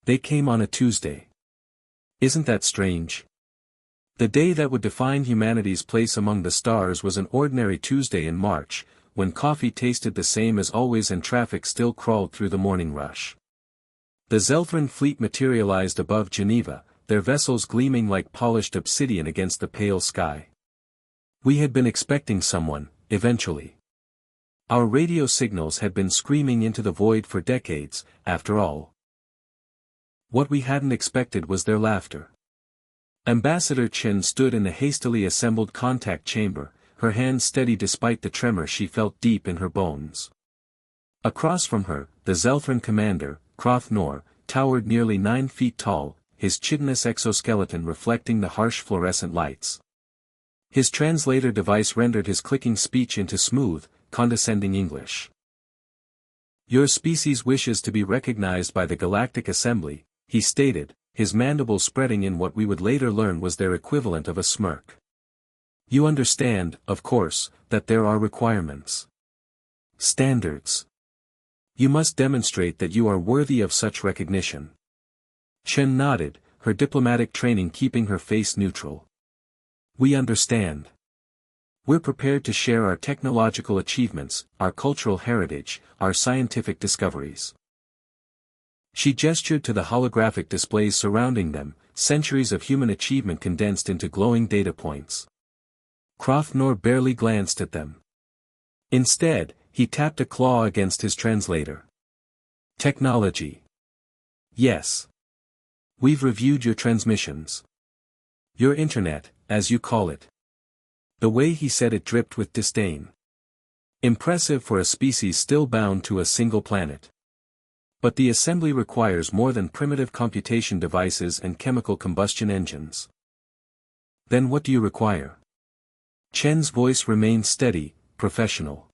They came on a Tuesday. Isn't that strange? The day that would define humanity's place among the stars was an ordinary Tuesday in March, when coffee tasted the same as always and traffic still crawled through the morning rush. The Zelthran fleet materialized above Geneva, their vessels gleaming like polished obsidian against the pale sky. We had been expecting someone, eventually. Our radio signals had been screaming into the void for decades, after all. What we hadn't expected was their laughter. Ambassador Chen stood in the hastily assembled contact chamber, her hands steady despite the tremor she felt deep in her bones. Across from her, the Zelthran commander, Kroth Nor, towered nearly 9 feet tall, his chitinous exoskeleton reflecting the harsh fluorescent lights. His translator device rendered his clicking speech into smooth, condescending English. "Your species wishes to be recognized by the Galactic Assembly," he stated, his mandibles spreading in what we would later learn was their equivalent of a smirk. "You understand, of course, that there are requirements. Standards. You must demonstrate that you are worthy of such recognition." Chen nodded, her diplomatic training keeping her face neutral. "We understand. We're prepared to share our technological achievements, our cultural heritage, our scientific discoveries." She gestured to the holographic displays surrounding them, centuries of human achievement condensed into glowing data points. Kroth Nor barely glanced at them. Instead, he tapped a claw against his translator. "Technology. Yes. We've reviewed your transmissions. Your internet, as you call it." The way he said it dripped with disdain. Impressive for a species still bound to a single planet. But the assembly requires more than primitive computation devices and chemical combustion engines. "Then what do you require?" Chen's voice remained steady, professional.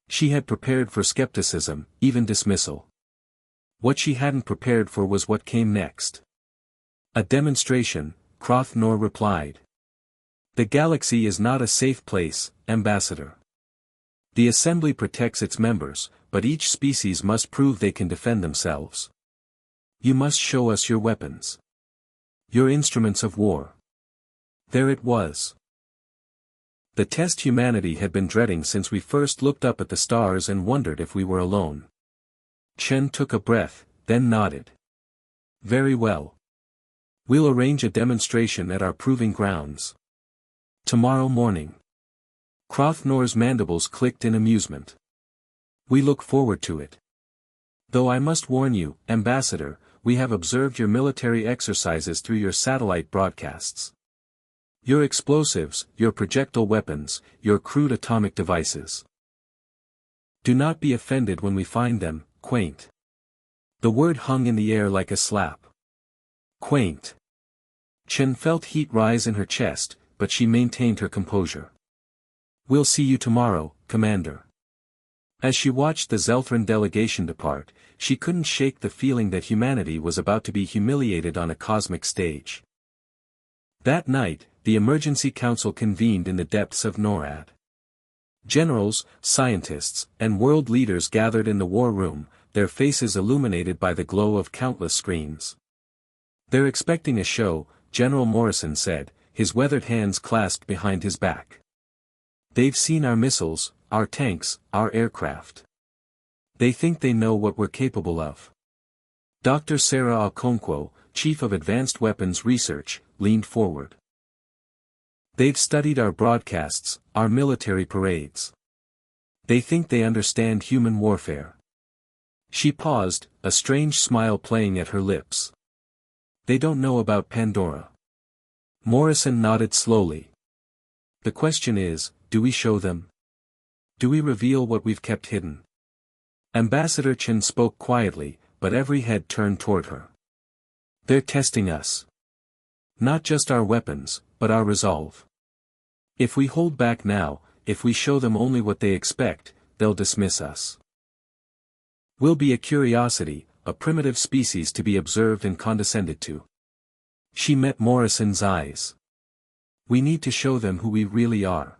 She had prepared for skepticism, even dismissal. What she hadn't prepared for was what came next. "A demonstration," Kroth Nor replied. "The galaxy is not a safe place, Ambassador. The Assembly protects its members, but each species must prove they can defend themselves. You must show us your weapons. Your instruments of war." There it was. The test humanity had been dreading since we first looked up at the stars and wondered if we were alone. Chen took a breath, then nodded. "Very well. We'll arrange a demonstration at our proving grounds. Tomorrow morning." Kroth Nor's mandibles clicked in amusement. "We look forward to it. Though I must warn you, Ambassador, we have observed your military exercises through your satellite broadcasts. Your explosives, your projectile weapons, your crude atomic devices. Do not be offended when we find them quaint." The word hung in the air like a slap. Quaint. Chen felt heat rise in her chest, but she maintained her composure. "We'll see you tomorrow, Commander." As she watched the Zelthran delegation depart, she couldn't shake the feeling that humanity was about to be humiliated on a cosmic stage. That night, the Emergency Council convened in the depths of NORAD. Generals, scientists, and world leaders gathered in the war room, their faces illuminated by the glow of countless screens. "They're expecting a show," General Morrison said, his weathered hands clasped behind his back. "They've seen our missiles, our tanks, our aircraft. They think they know what we're capable of." Dr. Sarah Okonkwo, Chief of Advanced Weapons Research, leaned forward. "They've studied our broadcasts, our military parades. They think they understand human warfare." She paused, a strange smile playing at her lips. "They don't know about Pandora." Morrison nodded slowly. "The question is, do we show them? Do we reveal what we've kept hidden?" Ambassador Chen spoke quietly, but every head turned toward her. "They're testing us. Not just our weapons, but our resolve. If we hold back now, if we show them only what they expect, they'll dismiss us. We'll be a curiosity, a primitive species to be observed and condescended to." She met Morrison's eyes. "We need to show them who we really are."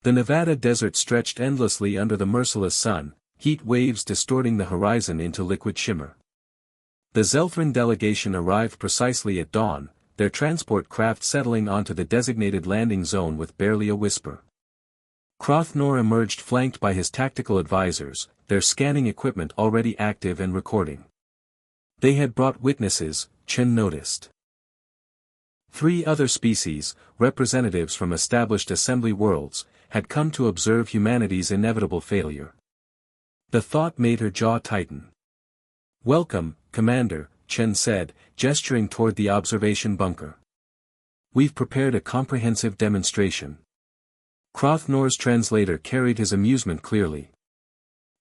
The Nevada desert stretched endlessly under the merciless sun, heat waves distorting the horizon into liquid shimmer. The Zelfrin delegation arrived precisely at dawn, their transport craft settling onto the designated landing zone with barely a whisper. Krothnor emerged flanked by his tactical advisors, their scanning equipment already active and recording. They had brought witnesses, Chen noticed. 3 other species, representatives from established assembly worlds, had come to observe humanity's inevitable failure. The thought made her jaw tighten. "Welcome, Commander," Chen said, gesturing toward the observation bunker. "We've prepared a comprehensive demonstration." Krothnor's translator carried his amusement clearly.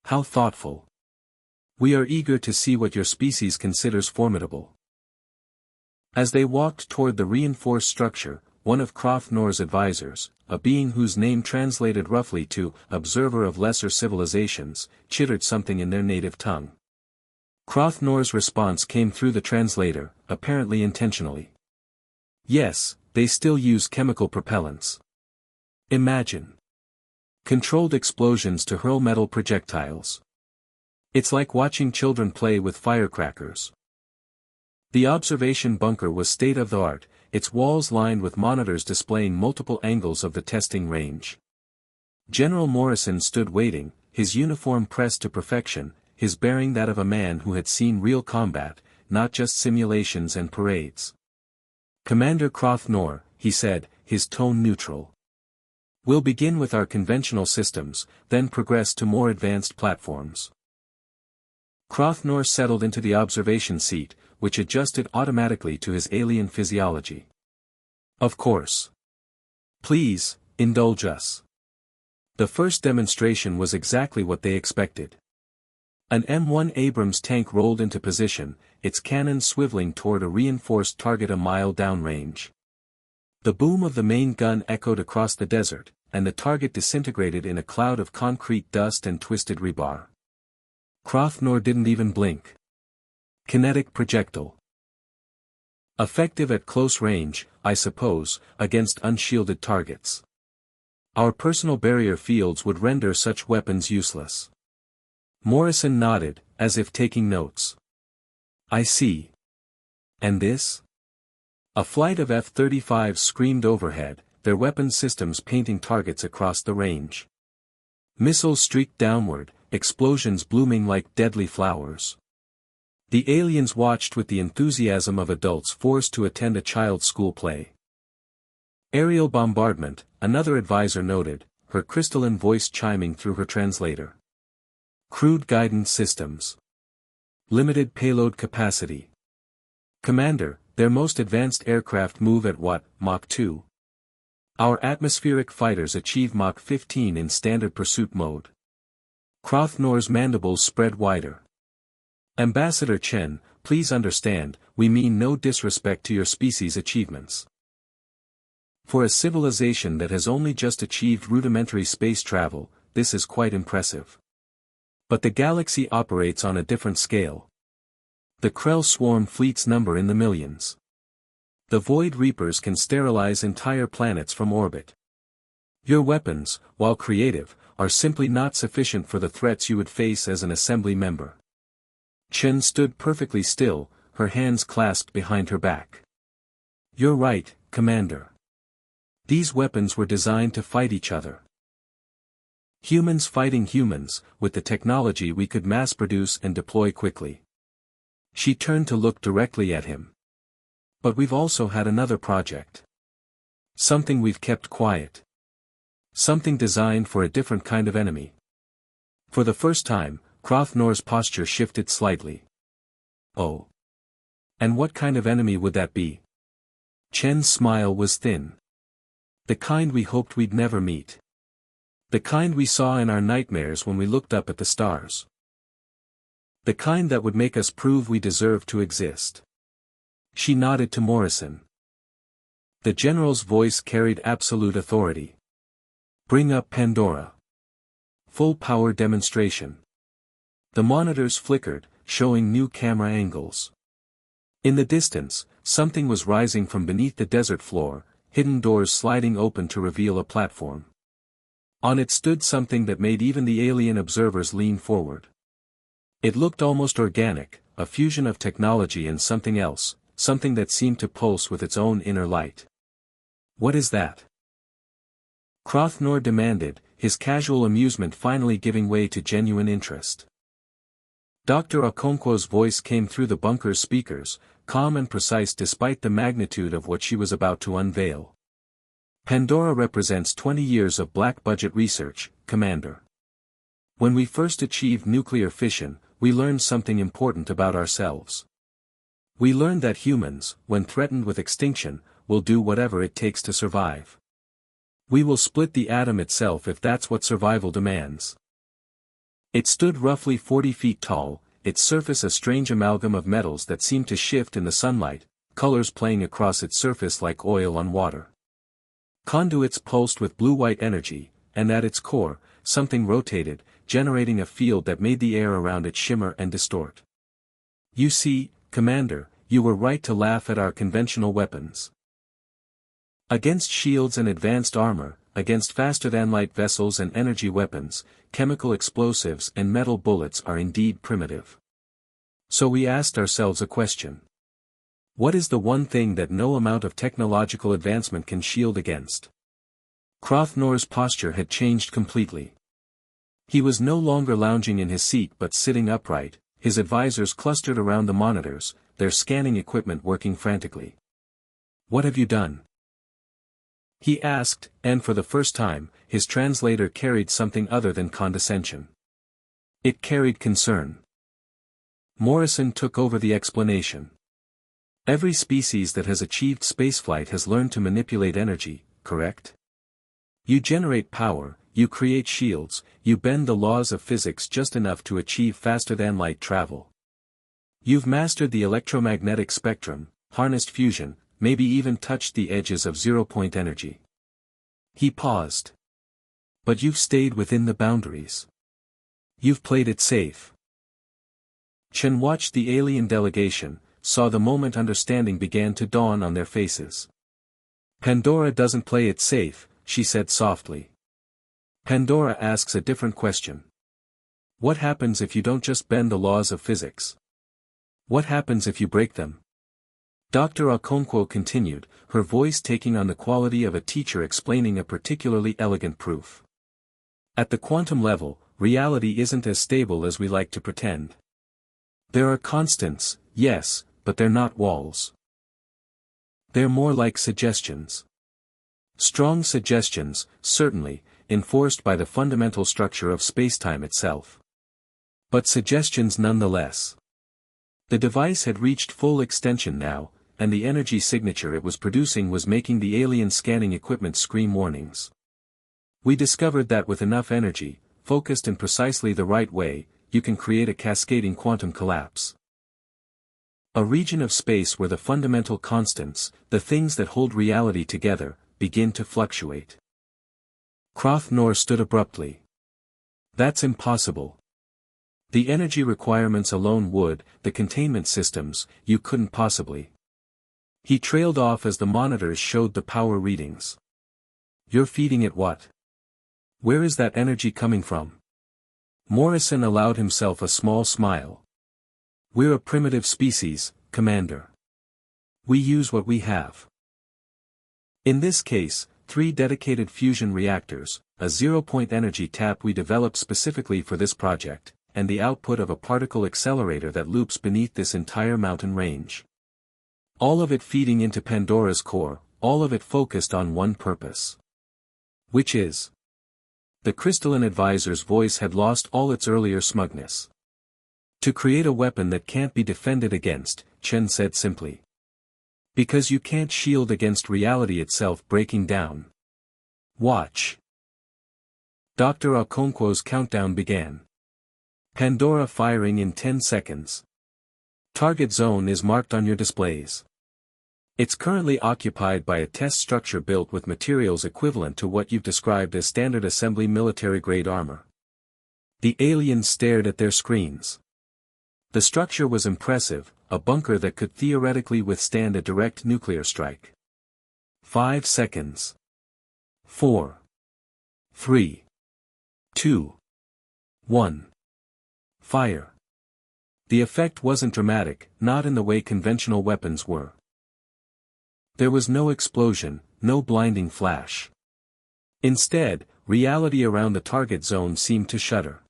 "How thoughtful. We are eager to see what your species considers formidable." As they walked toward the reinforced structure, one of Krothnor's advisors, a being whose name translated roughly to "observer of lesser civilizations," chittered something in their native tongue. Krothnor's response came through the translator, apparently intentionally. "Yes, they still use chemical propellants. Imagine controlled explosions to hurl metal projectiles. It's like watching children play with firecrackers." The observation bunker was state-of-the-art, its walls lined with monitors displaying multiple angles of the testing range. General Morrison stood waiting, his uniform pressed to perfection, his bearing that of a man who had seen real combat, not just simulations and parades. "Commander Krothnor," he said, his tone neutral. "We'll begin with our conventional systems, then progress to more advanced platforms." Krothnor settled into the observation seat, which adjusted automatically to his alien physiology. "Of course. Please, indulge us." The first demonstration was exactly what they expected. An M1 Abrams tank rolled into position, its cannon swiveling toward a reinforced target a mile downrange. The boom of the main gun echoed across the desert, and the target disintegrated in a cloud of concrete dust and twisted rebar. Krothnor didn't even blink. Kinetic projectile. Effective at close range, I suppose, against unshielded targets. Our personal barrier fields would render such weapons useless. Morrison nodded, as if taking notes. "I see. And this?" A flight of F-35s screamed overhead, their weapon systems painting targets across the range. Missiles streaked downward, explosions blooming like deadly flowers. The aliens watched with the enthusiasm of adults forced to attend a child's school play. "Aerial bombardment," another advisor noted, her crystalline voice chiming through her translator. "Crude guidance systems. Limited payload capacity. Commander, their most advanced aircraft move at what, Mach 2? Our atmospheric fighters achieve Mach 15 in standard pursuit mode." Krothnor's mandibles spread wider. "Ambassador Chen, please understand, we mean no disrespect to your species' achievements. For a civilization that has only just achieved rudimentary space travel, this is quite impressive. But the galaxy operates on a different scale. The Krell swarm fleets number in the millions. The Void Reapers can sterilize entire planets from orbit. Your weapons, while creative, are simply not sufficient for the threats you would face as an assembly member." Chen stood perfectly still, her hands clasped behind her back. "You're right, Commander. These weapons were designed to fight each other. Humans fighting humans, with the technology we could mass-produce and deploy quickly." She turned to look directly at him. "But we've also had another project. Something we've kept quiet. Something designed for a different kind of enemy." For the first time, Krothnor's posture shifted slightly. "Oh. And what kind of enemy would that be?" Chen's smile was thin. "The kind we hoped we'd never meet. The kind we saw in our nightmares when we looked up at the stars. The kind that would make us prove we deserve to exist." She nodded to Morrison. The general's voice carried absolute authority. "Bring up Pandora. Full power demonstration." The monitors flickered, showing new camera angles. In the distance, something was rising from beneath the desert floor, hidden doors sliding open to reveal a platform. On it stood something that made even the alien observers lean forward. It looked almost organic, a fusion of technology and something else, something that seemed to pulse with its own inner light. What is that? Crothnor demanded, his casual amusement finally giving way to genuine interest. Dr. Okonkwo's voice came through the bunker's speakers, calm and precise despite the magnitude of what she was about to unveil. Pandora represents 20 years of black-budget research, Commander. When we first achieved nuclear fission, we learned something important about ourselves. We learned that humans, when threatened with extinction, will do whatever it takes to survive. We will split the atom itself if that's what survival demands. It stood roughly 40 feet tall, its surface a strange amalgam of metals that seemed to shift in the sunlight, colors playing across its surface like oil on water. Conduits pulsed with blue-white energy, and at its core, something rotated, generating a field that made the air around it shimmer and distort. You see, Commander, you were right to laugh at our conventional weapons. Against shields and advanced armor, against faster-than-light vessels and energy weapons, chemical explosives and metal bullets are indeed primitive. So we asked ourselves a question. What is the one thing that no amount of technological advancement can shield against? Crothnor's posture had changed completely. He was no longer lounging in his seat but sitting upright, his advisors clustered around the monitors, their scanning equipment working frantically. What have you done? He asked, and for the first time, his translator carried something other than condescension. It carried concern. Morrison took over the explanation. Every species that has achieved spaceflight has learned to manipulate energy, correct? You generate power, you create shields, you bend the laws of physics just enough to achieve faster-than-light travel. You've mastered the electromagnetic spectrum, harnessed fusion, maybe even touched the edges of zero-point energy. He paused. But you've stayed within the boundaries. You've played it safe. Chen watched the alien delegation, saw the moment understanding began to dawn on their faces. Pandora doesn't play it safe, she said softly. Pandora asks a different question. What happens if you don't just bend the laws of physics? What happens if you break them? Dr. Okonkwo continued, her voice taking on the quality of a teacher explaining a particularly elegant proof. At the quantum level, reality isn't as stable as we like to pretend. There are constants, yes, but they're not walls. They're more like suggestions. Strong suggestions, certainly, enforced by the fundamental structure of spacetime itself. But suggestions nonetheless. The device had reached full extension now, and the energy signature it was producing was making the alien scanning equipment scream warnings. We discovered that with enough energy, focused in precisely the right way, you can create a cascading quantum collapse. A region of space where the fundamental constants, the things that hold reality together, begin to fluctuate. Crothnor stood abruptly. That's impossible. The energy requirements alone would, the containment systems, you couldn't possibly. He trailed off as the monitors showed the power readings. You're feeding it what? Where is that energy coming from? Morrison allowed himself a small smile. We're a primitive species, Commander. We use what we have. In this case, 3 dedicated fusion reactors, a zero-point energy tap we developed specifically for this project, and the output of a particle accelerator that loops beneath this entire mountain range. All of it feeding into Pandora's core, all of it focused on one purpose. Which is? The crystalline advisor's voice had lost all its earlier smugness. To create a weapon that can't be defended against, Chen said simply. Because you can't shield against reality itself breaking down. Watch. Dr. Okonkwo's countdown began. Pandora firing in 10 seconds. Target zone is marked on your displays. It's currently occupied by a test structure built with materials equivalent to what you've described as standard assembly military-grade armor. The aliens stared at their screens. The structure was impressive, a bunker that could theoretically withstand a direct nuclear strike. 5 seconds. 4. 3. 2. 1. Fire. The effect wasn't dramatic, not in the way conventional weapons were. There was no explosion, no blinding flash. Instead, reality around the target zone seemed to shudder.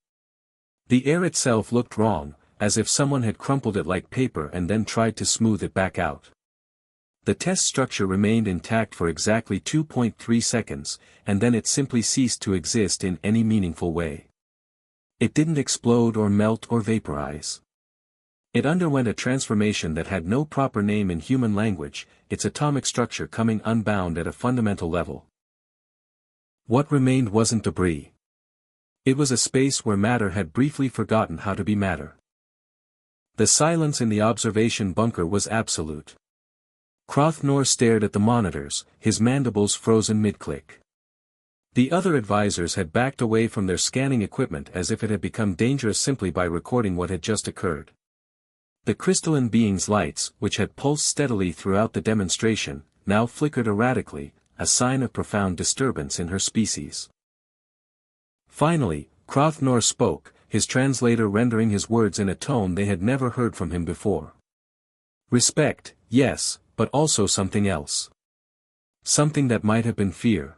The air itself looked wrong, as if someone had crumpled it like paper and then tried to smooth it back out. The test structure remained intact for exactly 2.3 seconds, and then it simply ceased to exist in any meaningful way. It didn't explode or melt or vaporize. It underwent a transformation that had no proper name in human language, its atomic structure coming unbound at a fundamental level. What remained wasn't debris. It was a space where matter had briefly forgotten how to be matter. The silence in the observation bunker was absolute. Crothnor stared at the monitors, his mandibles frozen mid-click. The other advisors had backed away from their scanning equipment as if it had become dangerous simply by recording what had just occurred. The crystalline being's lights, which had pulsed steadily throughout the demonstration, now flickered erratically, a sign of profound disturbance in her species. Finally, Crothnor spoke, his translator rendering his words in a tone they had never heard from him before. Respect, yes, but also something else. Something that might have been fear.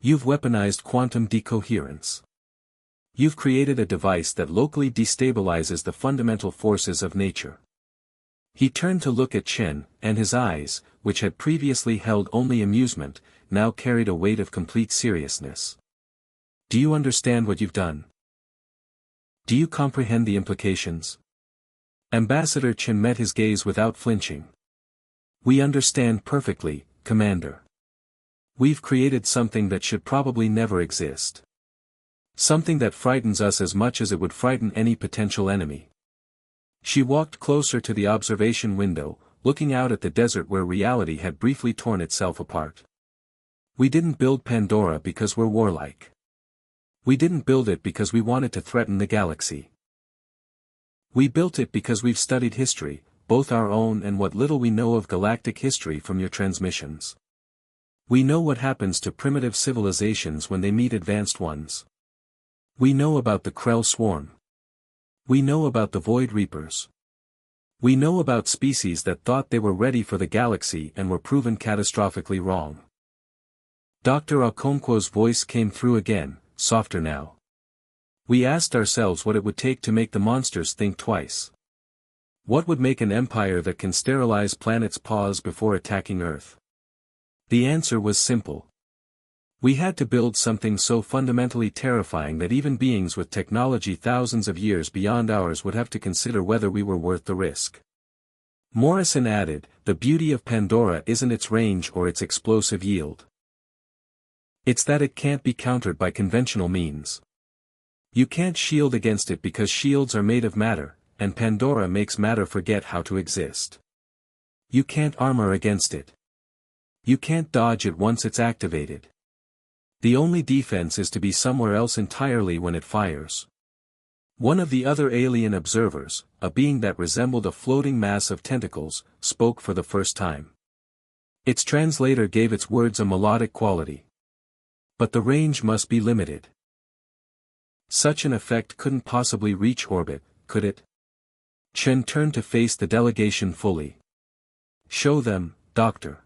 You've weaponized quantum decoherence. You've created a device that locally destabilizes the fundamental forces of nature. He turned to look at Chen, and his eyes, which had previously held only amusement, now carried a weight of complete seriousness. Do you understand what you've done? Do you comprehend the implications? Ambassador Chen met his gaze without flinching. We understand perfectly, Commander. We've created something that should probably never exist. Something that frightens us as much as it would frighten any potential enemy. She walked closer to the observation window, looking out at the desert where reality had briefly torn itself apart. We didn't build Pandora because we're warlike. We didn't build it because we wanted to threaten the galaxy. We built it because we've studied history, both our own and what little we know of galactic history from your transmissions. We know what happens to primitive civilizations when they meet advanced ones. We know about the Krell swarm. We know about the Void Reapers. We know about species that thought they were ready for the galaxy and were proven catastrophically wrong. Dr. Okonkwo's voice came through again, softer now. We asked ourselves what it would take to make the monsters think twice. What would make an empire that can sterilize planets pause before attacking Earth? The answer was simple. We had to build something so fundamentally terrifying that even beings with technology thousands of years beyond ours would have to consider whether we were worth the risk. Morrison added, the beauty of Pandora isn't its range or its explosive yield. It's that it can't be countered by conventional means. You can't shield against it because shields are made of matter, and Pandora makes matter forget how to exist. You can't armor against it. You can't dodge it once it's activated. The only defense is to be somewhere else entirely when it fires. One of the other alien observers, a being that resembled a floating mass of tentacles, spoke for the first time. Its translator gave its words a melodic quality. But the range must be limited. Such an effect couldn't possibly reach orbit, could it? Chen turned to face the delegation fully. Show them, Doctor.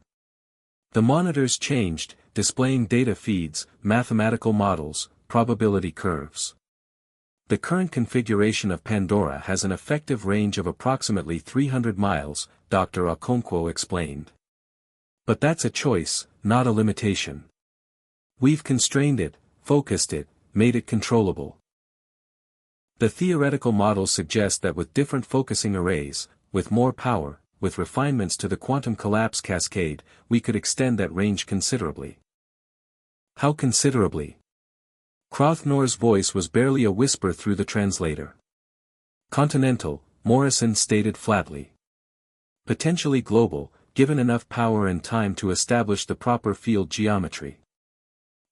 The monitors changed, displaying data feeds, mathematical models, probability curves. The current configuration of Pandora has an effective range of approximately 300 miles, Dr. Okonkwo explained. But that's a choice, not a limitation. We've constrained it, focused it, made it controllable. The theoretical models suggest that with different focusing arrays, with more power, with refinements to the quantum collapse cascade, we could extend that range considerably. How considerably? Crothnor's voice was barely a whisper through the translator. Continental, Morrison stated flatly. Potentially global, given enough power and time to establish the proper field geometry.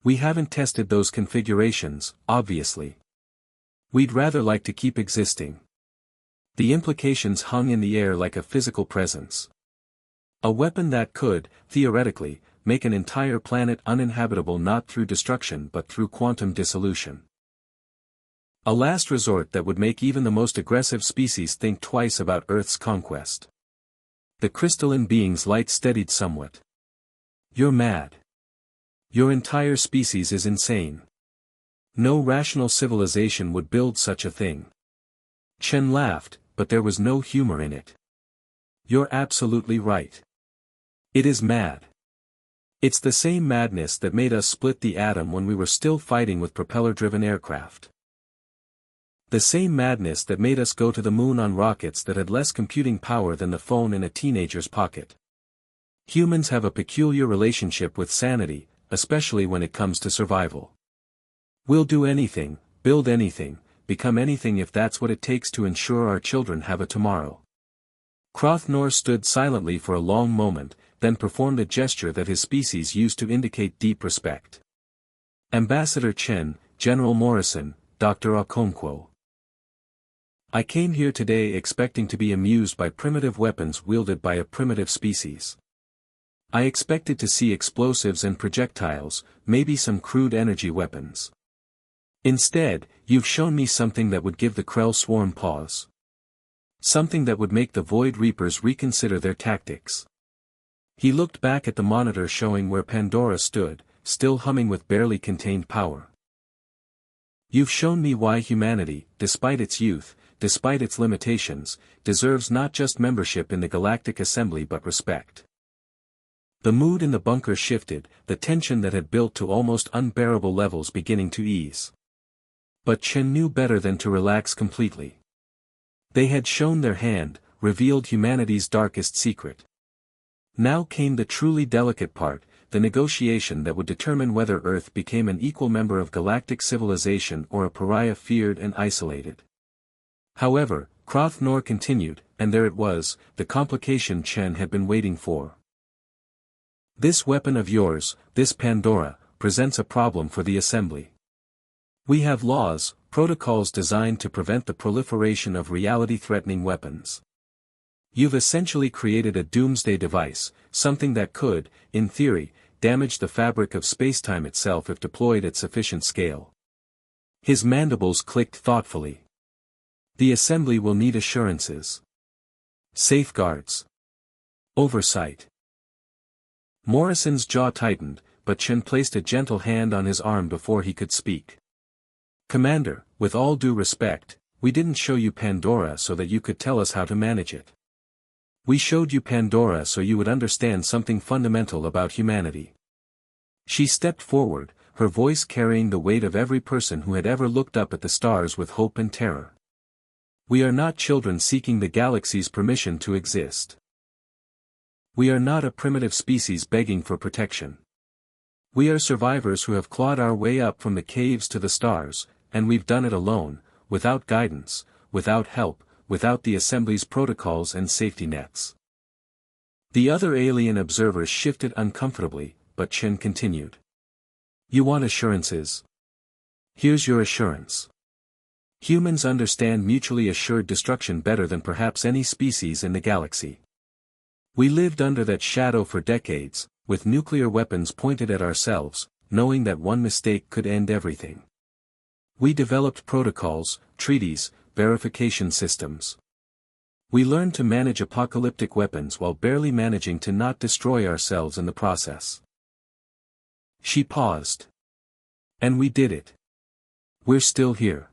We haven't tested those configurations, obviously. We'd rather like to keep existing. The implications hung in the air like a physical presence. A weapon that could, theoretically, make an entire planet uninhabitable not through destruction but through quantum dissolution. A last resort that would make even the most aggressive species think twice about Earth's conquest. The crystalline being's light steadied somewhat. You're mad. Your entire species is insane. No rational civilization would build such a thing. Chen laughed, but there was no humor in it. You're absolutely right. It is mad. It's the same madness that made us split the atom when we were still fighting with propeller-driven aircraft. The same madness that made us go to the moon on rockets that had less computing power than the phone in a teenager's pocket. Humans have a peculiar relationship with sanity, especially when it comes to survival. We'll do anything, build anything, become anything if that's what it takes to ensure our children have a tomorrow. Crothnor stood silently for a long moment, then performed a gesture that his species used to indicate deep respect. Ambassador Chen, General Morrison, Dr. Okonkwo. I came here today expecting to be amused by primitive weapons wielded by a primitive species. I expected to see explosives and projectiles, maybe some crude energy weapons. Instead, you've shown me something that would give the Krell swarm pause. Something that would make the Void Reapers reconsider their tactics. He looked back at the monitor showing where Pandora stood, still humming with barely contained power. You've shown me why humanity, despite its youth, despite its limitations, deserves not just membership in the Galactic Assembly but respect. The mood in the bunker shifted, the tension that had built to almost unbearable levels beginning to ease. But Chen knew better than to relax completely. They had shown their hand, revealed humanity's darkest secret. Now came the truly delicate part, the negotiation that would determine whether Earth became an equal member of galactic civilization or a pariah feared and isolated. However, Crothnor continued, and there it was, the complication Chen had been waiting for. This weapon of yours, this Pandora, presents a problem for the Assembly. We have laws, protocols designed to prevent the proliferation of reality-threatening weapons. You've essentially created a doomsday device, something that could, in theory, damage the fabric of spacetime itself if deployed at sufficient scale. His mandibles clicked thoughtfully. The Assembly will need assurances. Safeguards. Oversight. Morrison's jaw tightened, but Chen placed a gentle hand on his arm before he could speak. Commander, with all due respect, we didn't show you Pandora so that you could tell us how to manage it. We showed you Pandora so you would understand something fundamental about humanity. She stepped forward, her voice carrying the weight of every person who had ever looked up at the stars with hope and terror. We are not children seeking the galaxy's permission to exist. We are not a primitive species begging for protection. We are survivors who have clawed our way up from the caves to the stars, and we've done it alone, without guidance, without help, without the Assembly's protocols and safety nets. The other alien observers shifted uncomfortably, but Chen continued. You want assurances? Here's your assurance. Humans understand mutually assured destruction better than perhaps any species in the galaxy. We lived under that shadow for decades, with nuclear weapons pointed at ourselves, knowing that one mistake could end everything. We developed protocols, treaties, verification systems. We learned to manage apocalyptic weapons while barely managing to not destroy ourselves in the process. She paused. And we did it. We're still here.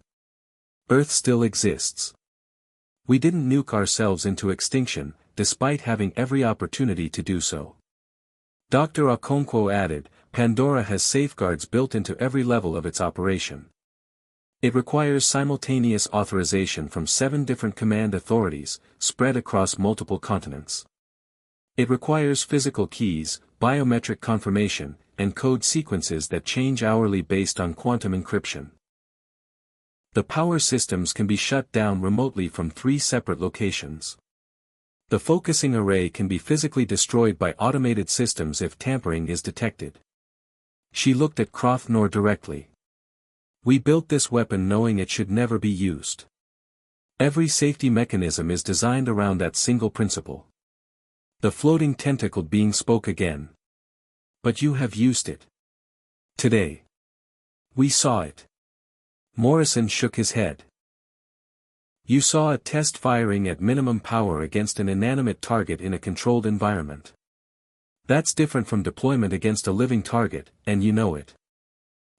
Earth still exists. We didn't nuke ourselves into extinction, despite having every opportunity to do so. Dr. Okonkwo added, Pandora has safeguards built into every level of its operation. It requires simultaneous authorization from 7 different command authorities, spread across multiple continents. It requires physical keys, biometric confirmation, and code sequences that change hourly based on quantum encryption. The power systems can be shut down remotely from 3 separate locations. The focusing array can be physically destroyed by automated systems if tampering is detected. She looked at Crothnor directly. We built this weapon knowing it should never be used. Every safety mechanism is designed around that single principle. The floating tentacled being spoke again. But you have used it. Today. We saw it. Morrison shook his head. You saw a test firing at minimum power against an inanimate target in a controlled environment. That's different from deployment against a living target, and you know it.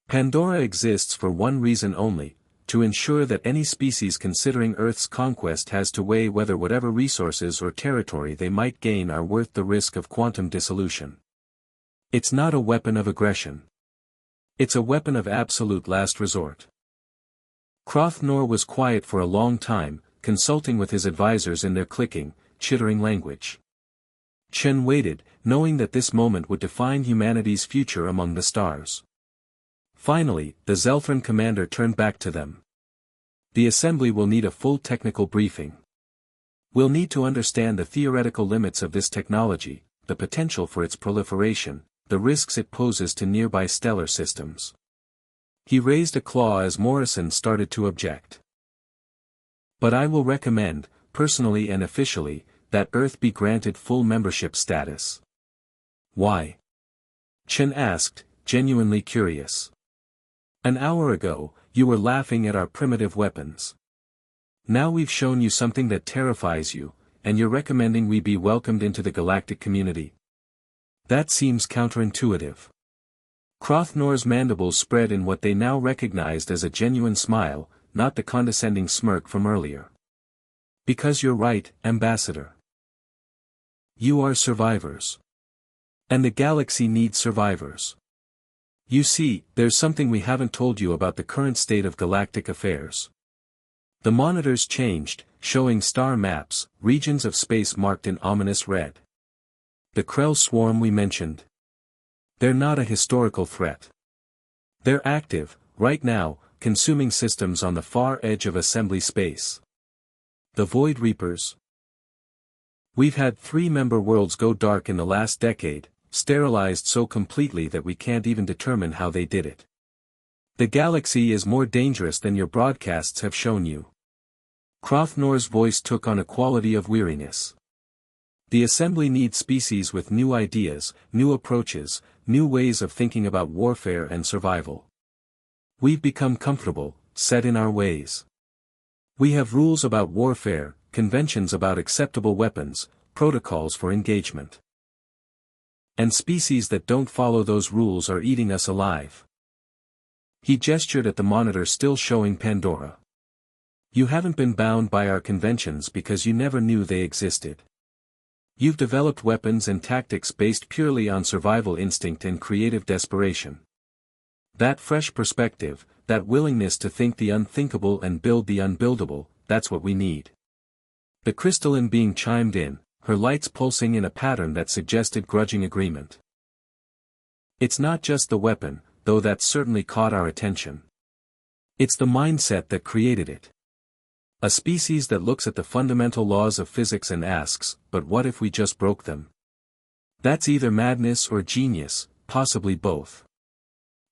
Pandora exists for one reason only, to ensure that any species considering Earth's conquest has to weigh whether whatever resources or territory they might gain are worth the risk of quantum dissolution. It's not a weapon of aggression. It's a weapon of absolute last resort. Crothnor was quiet for a long time, consulting with his advisors in their clicking, chittering language. Chen waited, knowing that this moment would define humanity's future among the stars. Finally, the Zelthran commander turned back to them. The assembly will need a full technical briefing. We'll need to understand the theoretical limits of this technology, the potential for its proliferation, the risks it poses to nearby stellar systems. He raised a claw as Morrison started to object. But I will recommend, personally and officially, that Earth be granted full membership status. Why? Chen asked, genuinely curious. An hour ago, you were laughing at our primitive weapons. Now we've shown you something that terrifies you, and you're recommending we be welcomed into the galactic community. That seems counterintuitive. Crothnor's mandibles spread in what they now recognized as a genuine smile, not the condescending smirk from earlier. Because you're right, Ambassador. You are survivors. And the galaxy needs survivors. You see, there's something we haven't told you about the current state of galactic affairs. The monitors changed, showing star maps, regions of space marked in ominous red. The Krell swarm we mentioned. They're not a historical threat. They're active, right now, consuming systems on the far edge of assembly space. The Void Reapers. We've had 3 member worlds go dark in the last decade, sterilized so completely that we can't even determine how they did it. The galaxy is more dangerous than your broadcasts have shown you. Crothnor's voice took on a quality of weariness. The assembly needs species with new ideas, new approaches, new ways of thinking about warfare and survival. We've become comfortable, set in our ways. We have rules about warfare, conventions about acceptable weapons, protocols for engagement. And species that don't follow those rules are eating us alive. He gestured at the monitor still showing Pandora. You haven't been bound by our conventions because you never knew they existed. You've developed weapons and tactics based purely on survival instinct and creative desperation. That fresh perspective, that willingness to think the unthinkable and build the unbuildable, that's what we need. The crystalline being chimed in, her lights pulsing in a pattern that suggested grudging agreement. It's not just the weapon, though that certainly caught our attention. It's the mindset that created it. A species that looks at the fundamental laws of physics and asks, but what if we just broke them? That's either madness or genius, possibly both.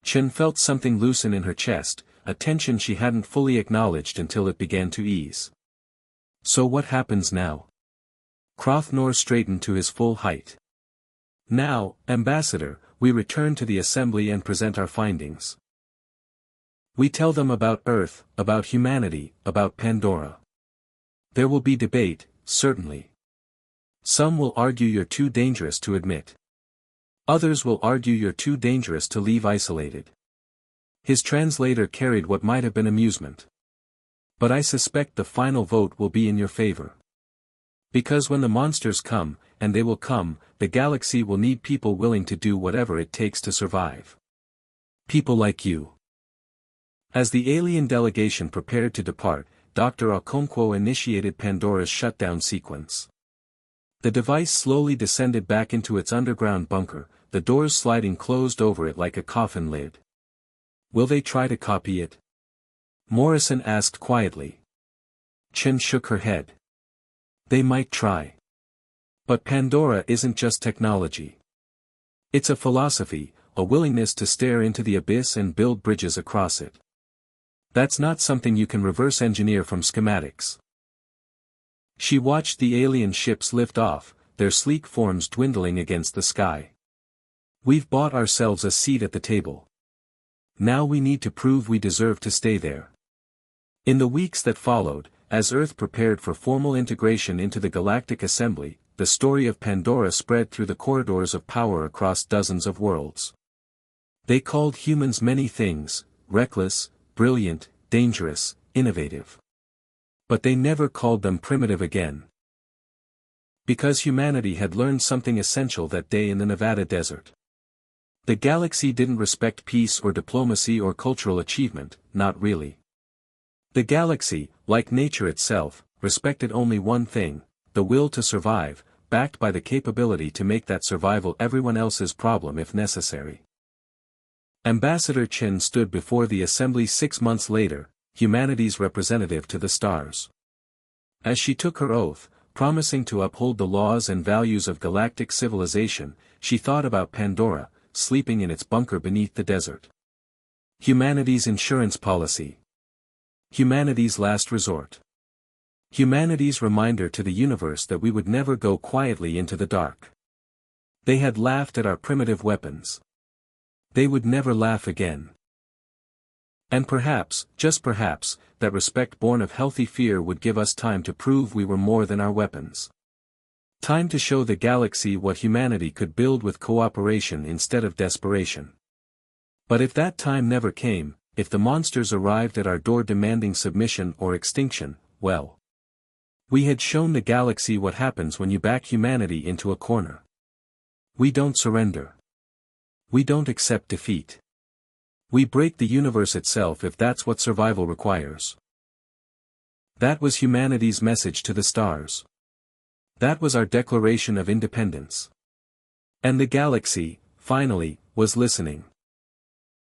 Chen felt something loosen in her chest, a tension she hadn't fully acknowledged until it began to ease. So what happens now? Crothnor straightened to his full height. Now, Ambassador, we return to the assembly and present our findings. We tell them about Earth, about humanity, about Pandora. There will be debate, certainly. Some will argue you're too dangerous to admit. Others will argue you're too dangerous to leave isolated. His translator carried what might have been amusement. But I suspect the final vote will be in your favor. Because when the monsters come, and they will come, the galaxy will need people willing to do whatever it takes to survive. People like you. As the alien delegation prepared to depart, Dr. Okonkwo initiated Pandora's shutdown sequence. The device slowly descended back into its underground bunker, the doors sliding closed over it like a coffin lid. Will they try to copy it? Morrison asked quietly. Chen shook her head. They might try. But Pandora isn't just technology. It's a philosophy, a willingness to stare into the abyss and build bridges across it. That's not something you can reverse engineer from schematics. She watched the alien ships lift off, their sleek forms dwindling against the sky. We've bought ourselves a seat at the table. Now we need to prove we deserve to stay there. In the weeks that followed, as Earth prepared for formal integration into the Galactic Assembly, the story of Pandora spread through the corridors of power across dozens of worlds. They called humans many things: reckless, brilliant, dangerous, innovative. But they never called them primitive again. Because humanity had learned something essential that day in the Nevada desert. The galaxy didn't respect peace or diplomacy or cultural achievement, not really. The galaxy, like nature itself, respected only one thing: the will to survive, backed by the capability to make that survival everyone else's problem if necessary. Ambassador Chen stood before the assembly 6 months later, humanity's representative to the stars. As she took her oath, promising to uphold the laws and values of galactic civilization, she thought about Pandora, sleeping in its bunker beneath the desert. Humanity's insurance policy. Humanity's last resort. Humanity's reminder to the universe that we would never go quietly into the dark. They had laughed at our primitive weapons. They would never laugh again. And perhaps, just perhaps, that respect born of healthy fear would give us time to prove we were more than our weapons. Time to show the galaxy what humanity could build with cooperation instead of desperation. But if that time never came, if the monsters arrived at our door demanding submission or extinction, well. We had shown the galaxy what happens when you back humanity into a corner. We don't surrender. We don't accept defeat. We break the universe itself if that's what survival requires. That was humanity's message to the stars. That was our declaration of independence. And the galaxy, finally, was listening.